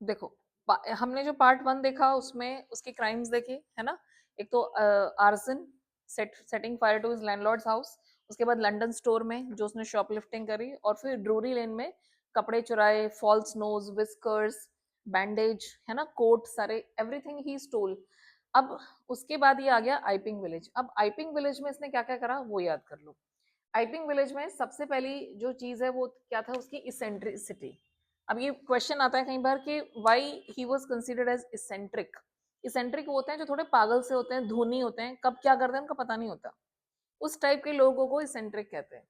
देखो, हमने जो पार्ट 1 देखा उसमें उसके क्राइम्स देखे, है ना? एक तो arson, setting fire to his landlord's house, उसके बाद लंदन स्टोर में जो उसने शॉपलिफ्टिंग करी, और फिर ड्रूरी लेन में कपड़े चुराए, फॉल्स नोज, विस्कर्स, बैंडेज, है ना, कोट, सारे एवरीथिंग ही स्टोल। अब उसके बाद ये आ गया आइपिंग विलेज। अब आइपिंग विलेज में इसने क्या क्या करा वो याद कर लो। आइपिंग विलेज में सबसे पहली जो चीज है वो क्या था, उसकी इसेंट्रिसिटी। अब ये क्वेश्चन आता है कई बार कि why he was considered as eccentric. Eccentric वो होते हैं जो थोड़े पागल से होते हैं, धोनी होते हैं, कब क्या करते हैं उनका पता नहीं होता, उस टाइप के लोगों को इसेंट्रिक कहते हैं।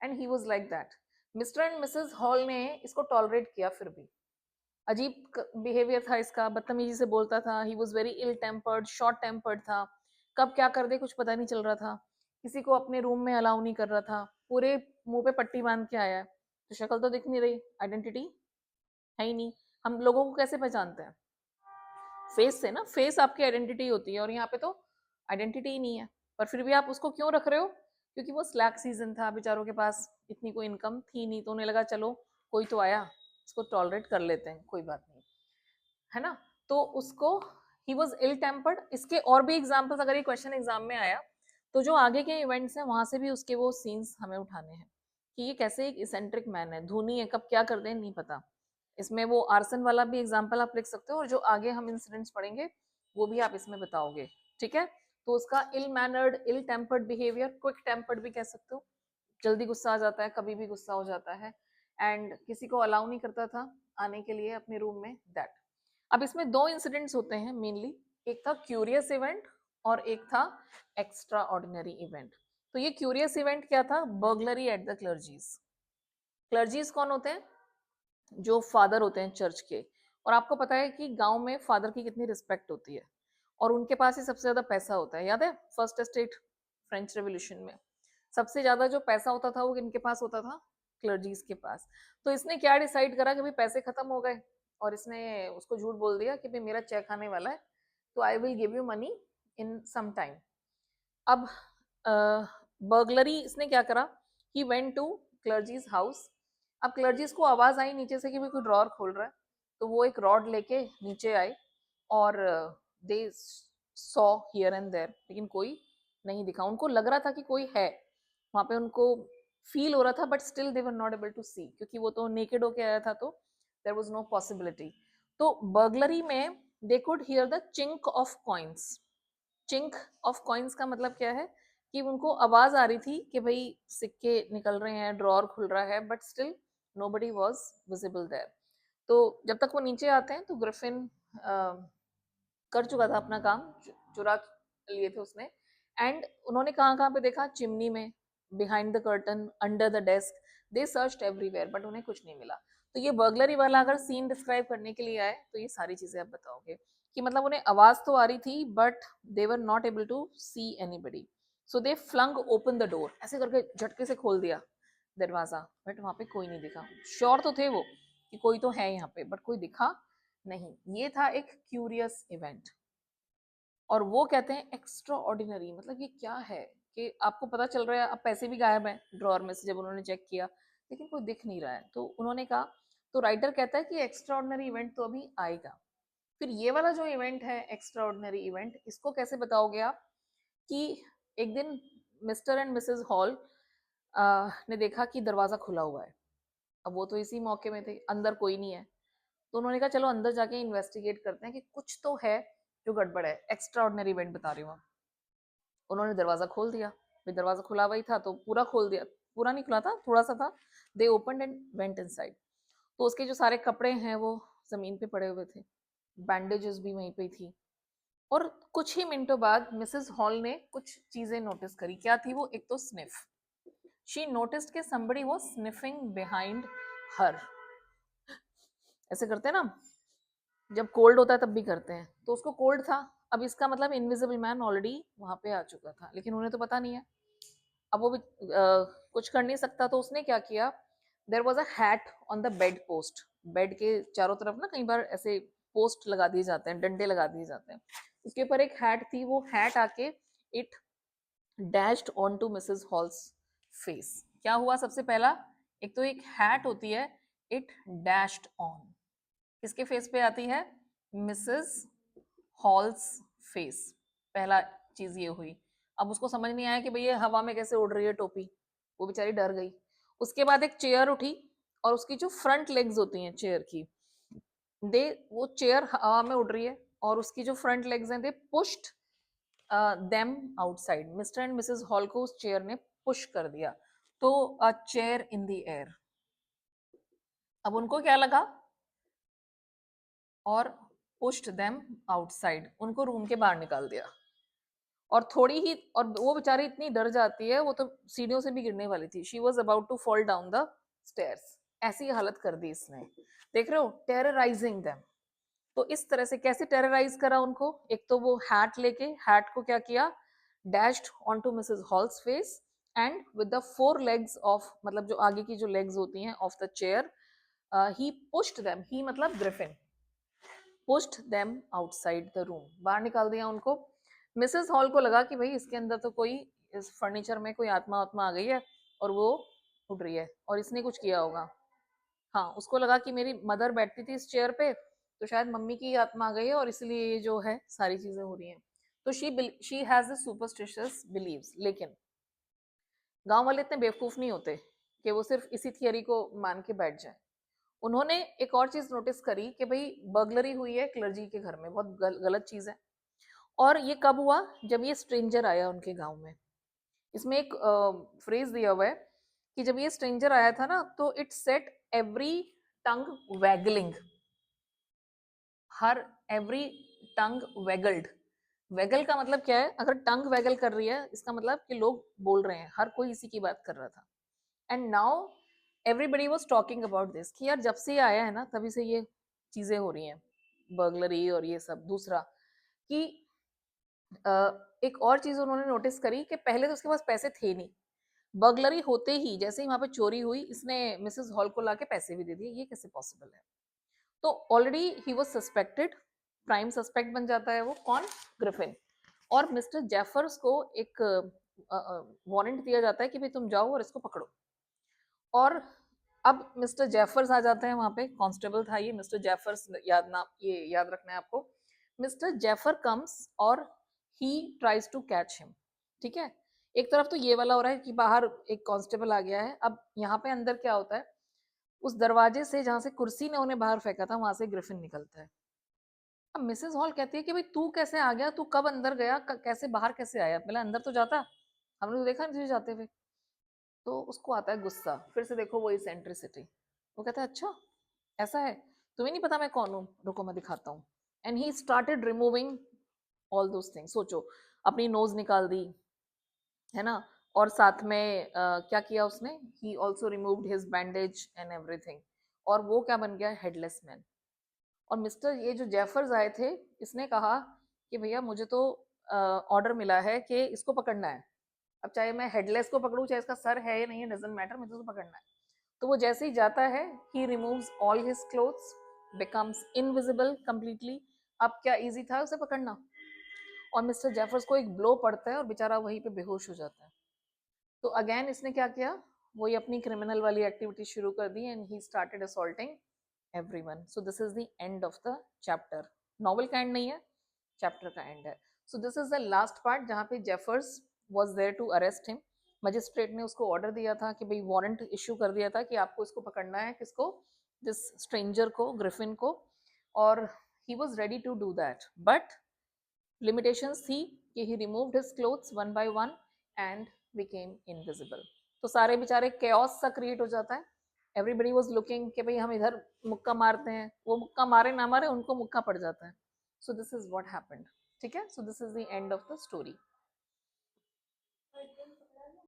And he was like that. Mister and Mrs hall ने इसको टॉलरेट किया, फिर भी अजीब बिहेवियर था इसका, बदतमीजी से बोलता था, he was very ill tempered, short tempered था, कब क्या कर दे कुछ पता नहीं चल रहा था, किसी को अपने रूम में अलाउ नहीं कर रहा था, पूरे मुंह पे पट्टी बांध के आया है, तो शक्ल तो दिख नहीं रही, आइडेंटिटी है ही नहीं। हम लोगों को कैसे पहचानते हैं? फेस से ना, फेस आपकी आइडेंटिटी होती है, और यहाँ पे तो आइडेंटिटी ही नहीं है। पर फिर भी आप उसको क्यों रख रहे हो? क्योंकि वो स्लैक सीजन था, बेचारों के पास इतनी कोई इनकम थी नहीं, तो उन्हें लगा चलो कोई तो आया, इसको टॉलरेट कर लेते हैं, कोई बात नहीं, है ना? तो उसको ही वॉज इल टेम्पर्ड। इसके और भी एग्जाम्पल्स अगर ये क्वेश्चन एग्जाम में आया तो जो आगे के इवेंट्स हैं वहां से भी उसके वो सीन्स हमें उठाने हैं कि ये कैसे एक इसेंट्रिक मैन है, धोनी है, कब क्या कर दे नहीं पता। इसमें वो आर्सन वाला भी एग्जाम्पल आप लिख सकते हो, और जो आगे हम इंसिडेंट्स पढ़ेंगे वो भी आप इसमें बताओगे, ठीक है? तो उसका इल मैनर्ड, इल टेम्पर्ड बिहेवियर, क्विक टेम्पर्ड भी कह सकते हो, जल्दी गुस्सा आ जाता है, कभी भी गुस्सा हो जाता है, एंड किसी को अलाउ नहीं करता था आने के लिए अपने रूम में, दैट। अब इसमें दो इंसिडेंट्स होते हैं मेनली, एक था क्यूरियस इवेंट और एक था एक्स्ट्रा ऑर्डिनरी इवेंट। तो ये क्यूरियस इवेंट क्या था? Burglary at the clergy's. Clergy's कौन होते हैं? जो फादर होते हैं चर्च के। और आपको पता है कि गांव में फादर की कितनी रिस्पेक्ट होती है, और उनके पास ही सबसे ज्यादा पैसा होता है। याद है फर्स्ट स्टेट फ्रेंच रेवोल्यूशन में सबसे ज्यादा जो पैसा होता था वो किनके पास होता था? क्लर्जीज के पास। तो इसने क्या डिसाइड करा कि भाई पैसे खत्म हो गए, और इसने उसको झूठ बोल दिया कि भाई मेरा चेक आने वाला है, तो I will give you money in some time. अब बर्गलरी इसने क्या करा, he went to clergy's house. अब क्लर्जीज को आवाज आई नीचे से कि भाई कोई ड्रॉर खोल रहा है, तो वो एक रॉड लेके नीचे आए, और they saw here and there, लेकिन कोई नहीं दिखा। उनको लग रहा था कि कोई है वहां पे, उनको फील हो रहा था, but still they were not able to see, क्योंकि वो तो नेकेड होके आया था, तो देयर वाज नो पॉसिबिलिटी। तो बर्गलरी में they could hear the chink of coins. Chink of coins का मतलब क्या है कि उनको आवाज आ रही थी कि भाई सिक्के निकल रहे हैं, ड्रॉर खुल रहा है, but still nobody was visible there. तो जब तक वो नीचे आते हैं तो ग्रिफिन कर चुका था अपना काम, चुरा लिए थे उसने। एंड उन्होंने कहाँ कहाँ पे देखा? चिमनी में, behind the curtain, under the desk, they searched everywhere, but उन्हें कुछ नहीं मिला। तो ये बर्गलरी वाला अगर सीन डिस्क्राइब करने के लिए आए तो ये सारी चीजें आप बताओगे कि मतलब उन्हें आवाज तो आ रही थी, but they were not able to see anybody, so they flung open the door, ऐसे करके झटके से खोल दिया दरवाजा, बट वहां पे कोई नहीं दिखा। श्योर तो थे वो कि कोई तो है यहाँ पे, बट कोई दिखा नहीं। ये था एक क्यूरियस इवेंट। और वो कहते हैं एक्स्ट्रा ऑर्डिनरी, मतलब ये क्या है कि आपको पता चल रहा है अब पैसे भी गायब हैं ड्रॉर में से जब उन्होंने चेक किया, लेकिन कोई दिख नहीं रहा है। तो उन्होंने कहा, तो राइटर कहता है कि एक्स्ट्रा ऑर्डिनरी इवेंट तो अभी आएगा। फिर ये वाला जो इवेंट है एक्स्ट्रा ऑर्डिनरी इवेंट, इसको कैसे बताओगे आप? कि एक दिन मिस्टर एंड मिसेस हॉल ने देखा कि दरवाजा खुला हुआ है। अब वो तो इसी मौके में थे, अंदर कोई नहीं है, तो उन्होंने कहा चलो अंदर जाके इन्वेस्टिगेट करते हैं कि कुछ तो है जो गड़बड़ है। एक्स्ट्रा ऑर्डिनरी इवेंट बता रही हूँ। उन्होंने दरवाजा खोल दिया, फिर दरवाजा खुला हुआ ही था तो पूरा खोल दिया, पूरा नहीं खुला था, थोड़ा सा था। दे ओपन एंड वेंट इनसाइड। तो उसके जो सारे कपड़े हैं वो जमीन पे पड़े हुए थे, बैंडेजेस भी वहीं पे थी। और कुछ ही मिनटों बाद मिसेस हॉल ने कुछ चीजें नोटिस करी। क्या थी वो? एक तो स्निफ। शी नोटिस्ड कि somebody was sniffing behind her। ऐसे करते हैं ना, जब कोल्ड होता है तब भी करते हैं, तो उसको कोल्ड था। अब इसका मतलब इनविजिबल मैन ऑलरेडी वहां पे आ चुका था, लेकिन उन्हें तो पता नहीं है। अब वो भी कुछ कर नहीं सकता, तो उसने क्या किया, there was a hat on the bed post. Bed के चारों तरफ ना कई बार ऐसे पोस्ट लगा दिए जाते हैं, डंडे लगा दिए जाते हैं, उसके ऊपर एक हैट थी। वो हैट आके it dashed on to Mrs Hall's face. क्या हुआ? सबसे पहला, एक तो एक हैट होती है, इट डैश्ड ऑन, किसके फेस पे आती है? Mrs halls face. पहला चीज ये हुई। अब उसको समझ नहीं आया कि भाई ये हवा में कैसे उड़ रही है टोपी, वो बेचारी डर गई। उसके बाद एक चेयर उठी और उसकी जो फ्रंट लेग्स होती हैं चेयर की, दे वो चेयर हवा में उड़ रही है और उसकी जो फ्रंट लेग्स हैं they pushed them outside. Mr and Mrs Hall को उस चेयर ने पुश कर दिया। तो a chair in the air. अब उनको क्या लगा? और पुश्ड देम आउटसाइड, उनको रूम के बाहर निकाल दिया। और थोड़ी ही, और वो बेचारी इतनी डर जाती है, वो तो सीढ़ियों से भी गिरने वाली थी। She was about to fall down the stairs. ऐसी हालत कर दी इसने। देख रहे हो, टेरराइजिंग देम। तो इस तरह से कैसे टेरराइज करा उनको? एक तो वो हैट लेके, हैट को क्या किया, dashed on to Mrs Hall's face and with the four legs off, मतलब जो आगे की जो लेग्स होती हैं off the chair, he pushed them, he मतलब Griffin, pushed them outside the room, बाहर निकाल दिया उनको। मिसेस हॉल को लगा कि भाई इसके अंदर तो कोई, इस फर्नीचर में कोई आत्मा आत्मा आ गई है और वो उड़ रही है और इसने कुछ किया होगा। हाँ, उसको लगा कि मेरी मदर बैठती थी इस चेयर पे, तो शायद मम्मी की आत्मा आ गई है और इसलिए ये जो है सारी चीजें हो रही हैं। तो she has the superstitious beliefs. लेकिन गांव वाले इतने बेवकूफ नहीं होते कि वो सिर्फ इसी थियरी को मान के बैठ जाए। उन्होंने एक और चीज नोटिस करी कि भाई बर्गलरी हुई है क्लर्जी के घर में, बहुत गलत चीज है। और ये कब हुआ? जब ये स्ट्रेंजर आया उनके गांव में। इसमें एक फ्रेज दिया हुआ है कि जब ये स्ट्रेंजर आया था ना, तो it set every tongue wagging, हर एवरी टंग वेगल्ड। वेगल का मतलब क्या है? अगर टंग वेगल कर रही है, इसका मतलब कि लोग बोल रहे हैं, हर कोई इसी की बात कर रहा था। And now everybody was talking about this, कि यार जब से ये आया है ना, तभी से ये चीजें हो रही हैं, बर्गलरी और ये सब। दूसरा कि एक और चीज उन्होंने नोटिस करी कि पहले तो उसके पास पैसे थे नहीं, बर्गलरी होते ही जैसे ही वहां पे चोरी हुई, इसने मिसेस हॉल को लाके पैसे भी दे दिए। ये कैसे पॉसिबल है? तो already he was suspected, prime suspect बन जाता है वो। कौन? ग्रिफिन। और मिस्टर जेफर्स को एक वारंट दिया जाता है कि भाई तुम जाओ और इसको पकड़ो। और अब मिस्टर जेफर्स आ जाते हैं वहां पे, कांस्टेबल था ये मिस्टर जेफर्स, याद ना, ये याद रखना है आपको। मिस्टर जेफर कम्स और he tries to catch him. ठीक है, एक तरफ तो ये वाला हो रहा है कि बाहर एक कांस्टेबल आ गया है। अब यहाँ पे अंदर क्या होता है, उस दरवाजे से जहां से कुर्सी ने उन्हें बाहर फेंका था, वहां से ग्रिफिन निकलता है। अब मिसेस हॉल कहती है कि भाई तू कैसे आ गया, तू कब अंदर गया, कैसे बाहर कैसे आया, पहले अंदर तो जाता, हमने तो देखा नहीं तुझे जाते हुए। तो उसको आता है गुस्सा। फिर से देखो वो इसेंट्रिसिटी। वो कहता है अच्छा ऐसा है, तुम्हें नहीं पता मैं कौन हूँ, रुको मैं दिखाता हूँ। And he started removing all those things. सोचो, अपनी नोज निकाल दी, है ना, और साथ में क्या किया उसने, he also removed his bandage and everything. और वो क्या बन गया? Headless man. और मिस्टर, ये जो जेफर्स आए थे, इसने कहा कि भैया मुझे तो ऑर्डर मिला है कि इसको पकड़ना है। अब चाहे मैं हेडलेस को पकड़ूं, चाहे इसका सर है या नहीं है, डजंट मैटर, मुझे तो पकड़ना है। तो वो जैसे ही जाता है, he removes all his clothes, becomes invisible completely. अब क्या इजी था उसे पकड़ना? और मिस्टर जेफर्स को एक ब्लो पड़ता है और बेचारा वहीं पे बेहोश हो जाता है। तो अगेन इसने क्या किया, वही अपनी क्रिमिनल वाली एक्टिविटी शुरू कर दी, and he started assaulting everyone. So this is the end of the chapter. Novel का एंड नहीं है, चैप्टर का एंड है। So this is the last part जहाँ पे Jaffers was there to arrest him. Magistrate ने उसको ऑर्डर दिया था कि भाई, वारंट इश्यू कर दिया था कि आपको इसको पकड़ना है। किसको? दिस स्ट्रेंजर को, ग्रिफिन को। और he was ready to do that, but limitations थी कि he removed his clothes one by one and became invisible. तो सारे बेचारे केओस सा क्रिएट हो जाता है। एवरीबडी वाज लुकिंग कि भाई हम इधर मुक्का मारते हैं, वो मुक्का मारे ना मारे, उनको मुक्का पड़ जाता है। So this is what happened. ठीक है, so this is the end of the story.